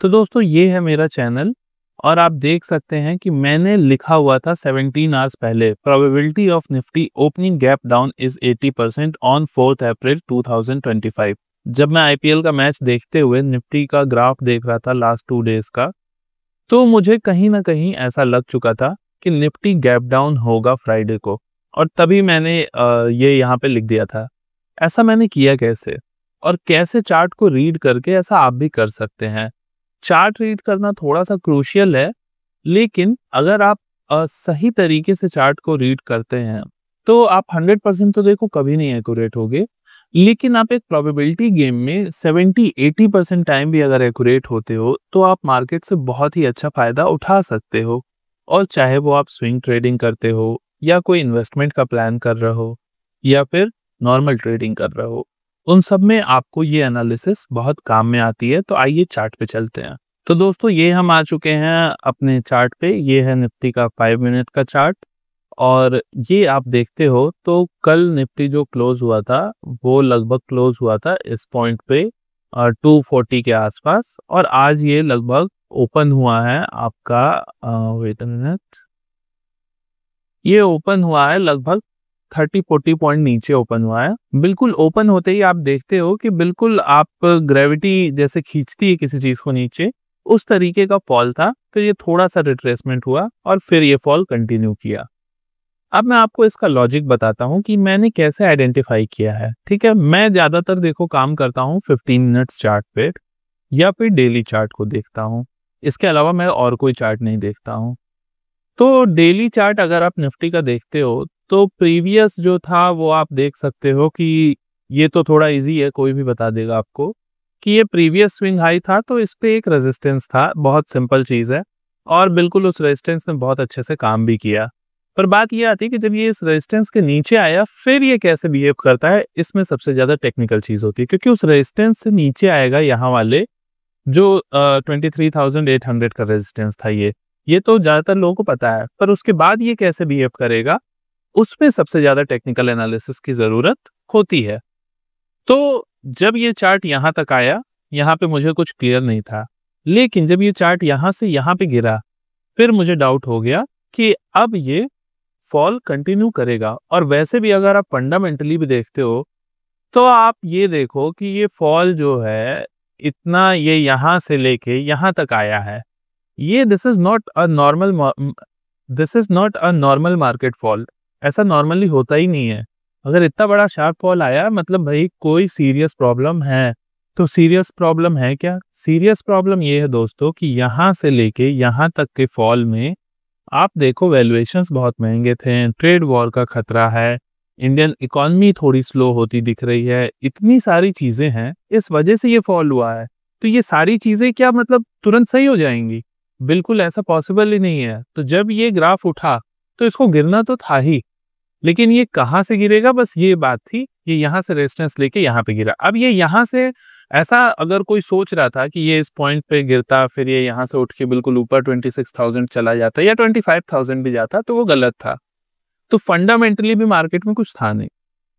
तो दोस्तों ये है मेरा चैनल और आप देख सकते हैं कि मैंने लिखा हुआ था 17 आवर्स पहले probability of Nifty opening gap down is 80% on 4 अप्रैल 2025। जब मैं आईपीएल का मैच देखते हुए निफ्टी का ग्राफ देख रहा था लास्ट 2 डेज का, तो मुझे कहीं ना कहीं ऐसा लग चुका था कि निफ्टी गैप डाउन होगा फ्राइडे को, और तभी मैंने ये यहाँ पे लिख दिया था। ऐसा मैंने किया कैसे और कैसे चार्ट को रीड करके ऐसा आप भी कर सकते हैं। चार्ट रीड करना थोड़ा सा क्रूशियल है, लेकिन अगर आप सही तरीके से चार्ट को रीड करते हैं तो आप 100% तो देखो कभी नहीं एक्यूरेट होगे, लेकिन आप एक प्रोबेबिलिटी गेम में 70-80% टाइम भी अगर एक्यूरेट होते हो तो आप मार्केट से बहुत ही अच्छा फायदा उठा सकते हो। और चाहे वो आप स्विंग ट्रेडिंग करते हो या कोई इन्वेस्टमेंट का प्लान कर रहे हो या फिर नॉर्मल ट्रेडिंग कर रहे हो, उन सब में आपको ये एनालिसिस बहुत काम में आती है। तो आइए चार्ट पे चलते हैं। तो दोस्तों ये हम आ चुके हैं अपने चार्ट पे। ये है निफ्टी का 5 मिनट का चार्ट और ये आप देखते हो तो कल निफ्टी जो क्लोज हुआ था वो लगभग क्लोज हुआ था इस पॉइंट पे 240 के आसपास, और आज ये लगभग ओपन हुआ है आपका वेट अ मिनट, ये ओपन हुआ है लगभग 30-40 पॉइंट नीचे ओपन हुआ है। बिल्कुल ओपन होते ही आप देखते हो कि बिल्कुल आप ग्रेविटी जैसे खींचती है किसी चीज को नीचे, उस तरीके का फॉल था। तो ये थोड़ा सा रिट्रेसमेंट हुआ और फिर ये फॉल कंटिन्यू किया। अब मैं आपको इसका लॉजिक बताता हूँ कि मैंने कैसे आइडेंटिफाई किया है। ठीक है, मैं ज्यादातर देखो काम करता हूँ 15 मिनट्स चार्ट पे या फिर डेली चार्ट को देखता हूँ। इसके अलावा मैं और कोई चार्ट नहीं देखता हूँ। तो डेली चार्ट अगर आप निफ्टी का देखते हो तो प्रीवियस जो था वो आप देख सकते हो कि ये तो थोड़ा इजी है, कोई भी बता देगा आपको कि ये प्रीवियस स्विंग हाई था, तो इस पे एक रेजिस्टेंस था। बहुत सिंपल चीज है और बिल्कुल उस रेजिस्टेंस ने बहुत अच्छे से काम भी किया। पर बात ये आती है कि जब ये इस रेजिस्टेंस के नीचे आया फिर ये कैसे बिहेव करता है, इसमें सबसे ज्यादा टेक्निकल चीज होती है, क्योंकि उस रेजिस्टेंस से नीचे आएगा यहाँ वाले जो 23,800 का रेजिस्टेंस था। ये तो ज्यादातर लोगों को पता है, पर उसके बाद ये कैसे बिहेव करेगा उसमें सबसे ज्यादा टेक्निकल एनालिसिस की जरूरत होती है। तो जब ये चार्ट यहां तक आया, यहाँ पे मुझे कुछ क्लियर नहीं था, लेकिन जब ये चार्ट यहां से यहां पे गिरा फिर मुझे डाउट हो गया कि अब ये फॉल कंटिन्यू करेगा। और वैसे भी अगर आप फंडामेंटली भी देखते हो तो आप ये देखो कि ये फॉल जो है इतना, ये यहां से लेके यहां तक आया है। ये this is not a normal market fall. ऐसा नॉर्मली होता ही नहीं है। अगर इतना बड़ा शार्प फॉल आया मतलब भाई कोई सीरियस प्रॉब्लम है। तो सीरियस प्रॉब्लम है क्या? सीरियस प्रॉब्लम ये है दोस्तों कि यहाँ से लेके यहाँ तक के फॉल में आप देखो वैल्यूएशंस बहुत महंगे थे, ट्रेड वॉर का खतरा है, इंडियन इकोनॉमी थोड़ी स्लो होती दिख रही है, इतनी सारी चीजें हैं, इस वजह से ये फॉल हुआ है। तो ये सारी चीजें क्या मतलब तुरंत सही हो जाएंगी? बिल्कुल ऐसा पॉसिबल ही नहीं है। तो जब ये ग्राफ उठा तो इसको गिरना तो था ही, लेकिन ये कहाँ से गिरेगा बस ये बात थी। ये यहाँ से रेजिस्टेंस लेके यहाँ पे गिरा। अब ये यहाँ से ऐसा अगर कोई सोच रहा था कि ये इस पॉइंट पे गिरता फिर ये यहाँ से उठ के बिल्कुल ऊपर 26,000 चला जाता या 25,000 भी जाता, तो वो गलत था। तो फंडामेंटली भी मार्केट में कुछ था नहीं।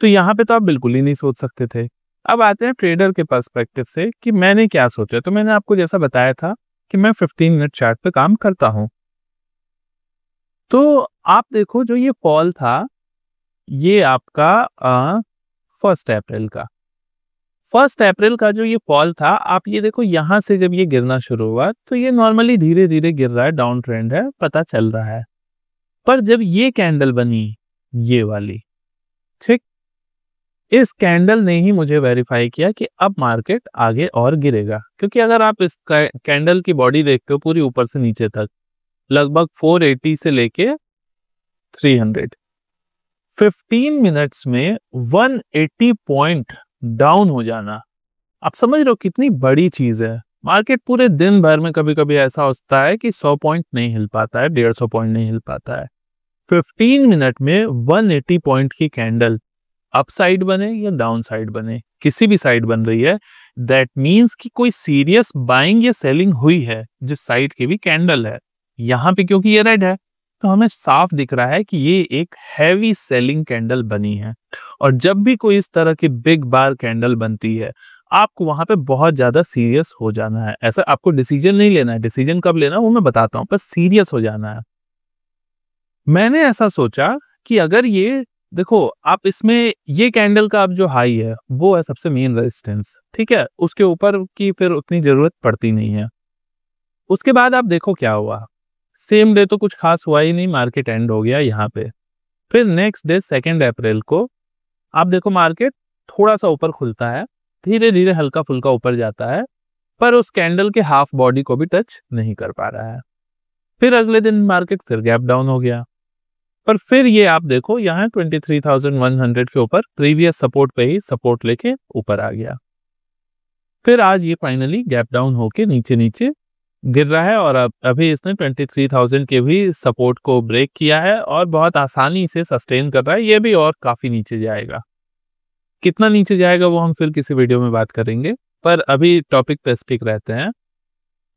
तो यहाँ पे तो आप बिल्कुल ही नहीं सोच सकते थे। अब आते हैं ट्रेडर के पर्सपेक्टिव से कि मैंने क्या सोचा। तो मैंने आपको जैसा बताया था कि मैं 15 मिनट चार्ट पे काम करता हूं। तो आप देखो जो ये फॉल था ये आपका 1 अप्रैल का जो ये फॉल था, आप ये देखो यहाँ से जब ये गिरना शुरू हुआ तो ये नॉर्मली धीरे धीरे गिर रहा है, डाउन ट्रेंड है, पता चल रहा है। पर जब ये कैंडल बनी ये वाली, ठीक, इस कैंडल ने ही मुझे वेरीफाई किया कि अब मार्केट आगे और गिरेगा। क्योंकि अगर आप इस कैंडल की बॉडी देखते हो पूरी ऊपर से नीचे तक लगभग 480 से लेके 300, 15 मिनट्स में 180 पॉइंट डाउन हो जाना, आप समझ रहे हो कितनी बड़ी चीज है। मार्केट पूरे दिन भर में कभी कभी ऐसा होता है कि 100 पॉइंट नहीं हिल पाता है, 150 पॉइंट नहीं हिल पाता है। 15 मिनट में 180 पॉइंट की कैंडल अप साइड बने या डाउन साइड बने, किसी भी साइड बन रही है, दैट मीन्स कि कोई सीरियस बाइंग या सेलिंग हुई है जिस साइड की भी कैंडल है। यहाँ पे क्योंकि ये रेड है तो हमें साफ दिख रहा है कि ये एक हैवी सेलिंग कैंडल बनी है। और जब भी कोई इस तरह की बिग बार कैंडल बनती है आपको वहां पे बहुत ज्यादा सीरियस हो जाना है। ऐसा आपको डिसीजन नहीं लेना है, डिसीजन कब लेना है वो मैं बताता हूँ, बस सीरियस हो जाना है। मैंने ऐसा सोचा कि अगर ये देखो आप इसमें ये कैंडल का अब जो हाई है वो है सबसे मेन रेजिस्टेंस, ठीक है, उसके ऊपर की फिर उतनी जरूरत पड़ती नहीं है। उसके बाद आप देखो क्या हुआ, सेम डे तो कुछ खास हुआ ही नहीं, मार्केट एंड हो गया यहाँ पे। फिर नेक्स्ट डे 2 अप्रैल को आप देखो मार्केट थोड़ा सा ऊपर खुलता है, धीरे धीरे हल्का फुल्का ऊपर जाता है, पर उस कैंडल के हाफ बॉडी को भी टच नहीं कर पा रहा है। फिर अगले दिन मार्केट फिर गैप डाउन हो गया, पर फिर ये आप देखो यहाँ 23,100 के ऊपर प्रीवियस सपोर्ट पे ही सपोर्ट लेके ऊपर आ गया। फिर आज ये फाइनली गैप डाउन होके नीचे नीचे गिर रहा है और अब अभी इसने 23,000 के भी सपोर्ट को ब्रेक किया है और बहुत आसानी से सस्टेन कर रहा है। ये भी और काफी नीचे जाएगा, कितना नीचे जाएगा वो हम फिर किसी वीडियो में बात करेंगे, पर अभी टॉपिक पे स्टिक रहते हैं।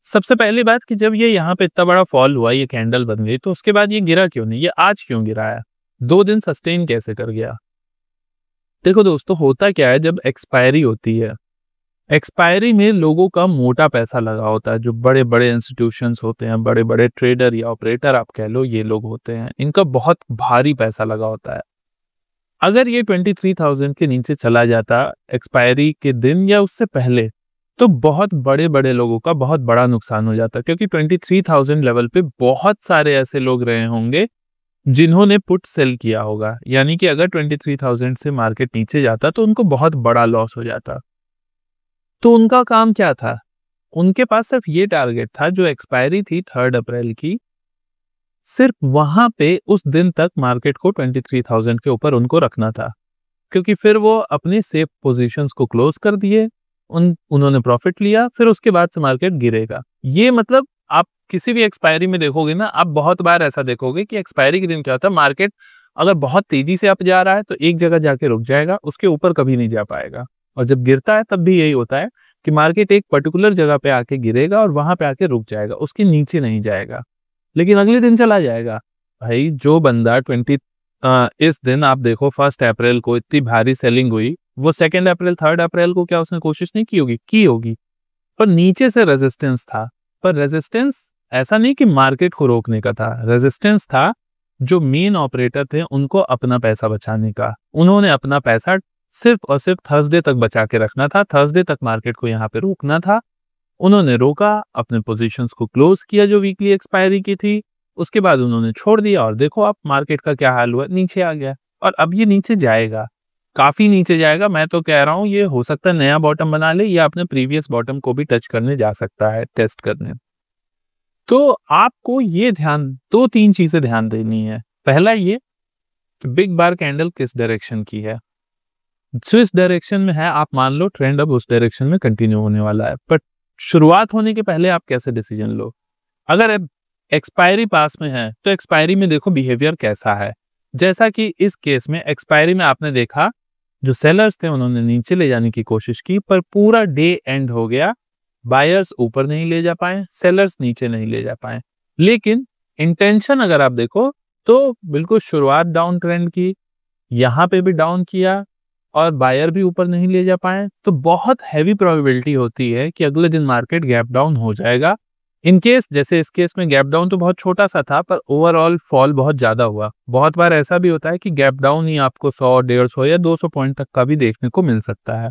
सबसे पहली बात कि जब ये यहाँ पे इतना बड़ा फॉल हुआ, ये कैंडल बन गई, तो उसके बाद ये गिरा क्यों नहीं, ये आज क्यों गिरा है, 2 दिन सस्टेन कैसे कर गया। देखो दोस्तों, होता क्या है, जब एक्सपायरी होती है, एक्सपायरी में लोगों का मोटा पैसा लगा होता है, जो बड़े बड़े इंस्टीट्यूशंस होते हैं, बड़े बड़े ट्रेडर या ऑपरेटर आप कह लो, ये लोग होते हैं, इनका बहुत भारी पैसा लगा होता है। अगर ये 23,000 के नीचे चला जाता एक्सपायरी के दिन या उससे पहले, तो बहुत बड़े बड़े लोगों का बहुत बड़ा नुकसान हो जाता, क्योंकि 23,000 लेवल पे बहुत सारे ऐसे लोग रहे होंगे जिन्होंने पुट सेल किया होगा, यानी कि अगर 23,000 से मार्केट नीचे जाता तो उनको बहुत बड़ा लॉस हो जाता। तो उनका काम क्या था, उनके पास सिर्फ ये टारगेट था, जो एक्सपायरी थी 3 अप्रैल की, सिर्फ वहां पे उस दिन तक मार्केट को 23,000 के ऊपर उनको रखना था, क्योंकि फिर वो अपने सेफ पोजीशंस को क्लोज कर दिए, उन्होंने प्रॉफिट लिया, फिर उसके बाद से मार्केट गिरेगा। ये मतलब आप किसी भी एक्सपायरी में देखोगे ना, आप बहुत बार ऐसा देखोगे कि एक्सपायरी के दिन क्या होता है, मार्केट अगर बहुत तेजी से अप जा रहा है तो एक जगह जाके रुक जाएगा, उसके ऊपर कभी नहीं जा पाएगा, और जब गिरता है तब भी यही होता है कि मार्केट एक पर्टिकुलर जगह पे आके गिरेगा और वहां पे आके रुक जाएगा, उसके नीचे नहीं जाएगा, लेकिन अगले दिन चला जाएगा। भाई जो बंदा इस दिन आप देखो 1 अप्रैल को इतनी भारी सेलिंग हुई, वो 2 अप्रैल 3 अप्रैल को क्या उसने कोशिश नहीं की होगी, पर नीचे से रेजिस्टेंस था। पर रेजिस्टेंस ऐसा नहीं कि मार्केट को रोकने का था, रेजिस्टेंस था जो मेन ऑपरेटर थे उनको अपना पैसा बचाने का। उन्होंने अपना पैसा सिर्फ और सिर्फ थर्सडे तक बचा के रखना था, थर्सडे तक मार्केट को यहाँ पे रोकना था। उन्होंने रोका, अपने पोजीशंस को क्लोज किया जो वीकली एक्सपायरी की थी, उसके बाद उन्होंने छोड़ दिया, और देखो आप मार्केट का क्या हाल हुआ, नीचे आ गया, और अब ये नीचे जाएगा, काफी नीचे जाएगा। मैं तो कह रहा हूँ ये हो सकता है नया बॉटम बना ले, या अपने प्रीवियस बॉटम को भी टच करने जा सकता है, टेस्ट करने। तो आपको ये ध्यान 2-3 चीजें ध्यान देनी है। पहला ये कि बिग बार कैंडल किस डायरेक्शन की है, जिस डायरेक्शन में है आप मान लो ट्रेंड अब उस डायरेक्शन में कंटिन्यू होने वाला है, पर शुरुआत होने के पहले आप कैसे डिसीजन लो। अगर एक्सपायरी पास में है तो एक्सपायरी में देखो बिहेवियर कैसा है। जैसा कि इस केस में एक्सपायरी में आपने देखा जो सेलर्स थे उन्होंने नीचे ले जाने की कोशिश की, पर पूरा डे एंड हो गया, बायर्स ऊपर नहीं ले जा पाए, सेलर्स नीचे नहीं ले जा पाए। लेकिन इंटेंशन अगर आप देखो तो बिल्कुल शुरुआत डाउन ट्रेंड की, यहाँ पे भी डाउन किया और बायर भी ऊपर नहीं ले जा पाए, तो बहुत हैवी प्रोबेबिलिटी होती है कि अगले दिन मार्केट गैप डाउन हो जाएगा। इन केस जैसे इस केस में गैप डाउन तो बहुत छोटा सा था, पर ओवरऑल फॉल बहुत ज्यादा हुआ। बहुत बार ऐसा भी होता है कि गैप डाउन ही आपको 100, 150 या 200 पॉइंट तक का भी देखने को मिल सकता है।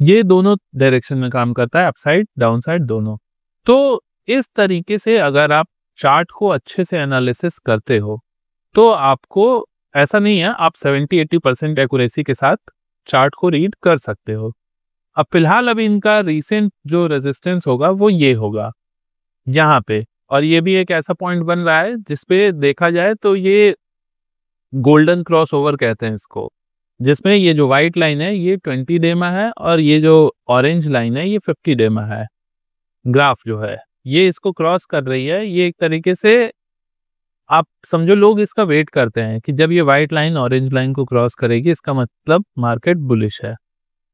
ये दोनों डायरेक्शन में काम करता है, अपसाइड डाउन साइड दोनों। तो इस तरीके से अगर आप चार्ट को अच्छे से एनालिसिस करते हो तो आपको ऐसा नहीं है, आप 70-80% एक्यूरेसी के साथ चार्ट को रीड कर सकते हो। अब फिलहाल अभी इनका रीसेंट जो रेजिस्टेंस होगा वो ये होगा यहाँ पे, और ये भी एक ऐसा पॉइंट बन रहा है जिसपे देखा जाए तो ये गोल्डन क्रॉस ओवर कहते हैं इसको, जिसमें ये जो व्हाइट लाइन है ये 20 डे में है और ये जो ऑरेंज लाइन है ये 50 डे में है। ग्राफ जो है ये इसको क्रॉस कर रही है। ये एक तरीके से आप समझो लोग इसका वेट करते हैं कि जब ये व्हाइट लाइन ऑरेंज लाइन को क्रॉस करेगी इसका मतलब मार्केट बुलिश है,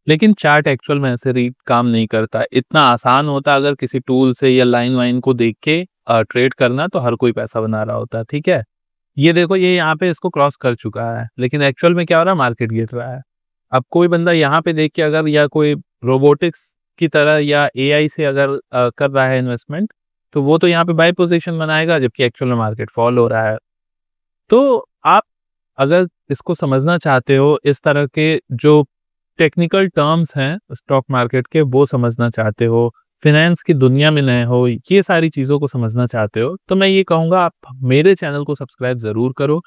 लेकिन चार्ट एक्चुअल में ऐसे रीड काम नहीं करता। इतना आसान होता अगर किसी टूल से या लाइन वाइन को देख के ट्रेड करना तो हर कोई पैसा बना रहा होता, ठीक है। ये देखो ये यहाँ पे इसको क्रॉस कर चुका है, लेकिन एक्चुअल में क्या हो रहा है, मार्केट गिर रहा है। अब कोई बंदा यहाँ पे देख के अगर या कोई रोबोटिक्स की तरह या एआई से अगर कर रहा है इन्वेस्टमेंट, तो वो तो यहाँ पे बाय पोजीशन बनाएगा, जबकि एक्चुअल में मार्केट फॉल हो रहा है। तो आप अगर इसको समझना चाहते हो, इस तरह के जो टेक्निकल टर्म्स हैं स्टॉक मार्केट के वो समझना चाहते हो, फाइनेंस की दुनिया में नए हो, ये सारी चीज़ों को समझना चाहते हो, तो मैं ये कहूँगा आप मेरे चैनल को सब्सक्राइब ज़रूर करो।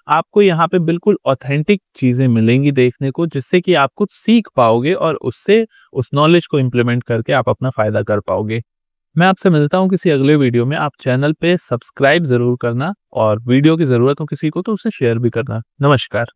आपको यहाँ पे बिल्कुल ऑथेंटिक चीज़ें मिलेंगी देखने को, जिससे कि आप कुछ सीख पाओगे और उससे उस नॉलेज को इम्प्लीमेंट करके आप अपना फ़ायदा कर पाओगे। मैं आपसे मिलता हूँ किसी अगले वीडियो में। आप चैनल पे सब्सक्राइब ज़रूर करना और वीडियो की ज़रूरत हो किसी को तो उसे शेयर भी करना। नमस्कार।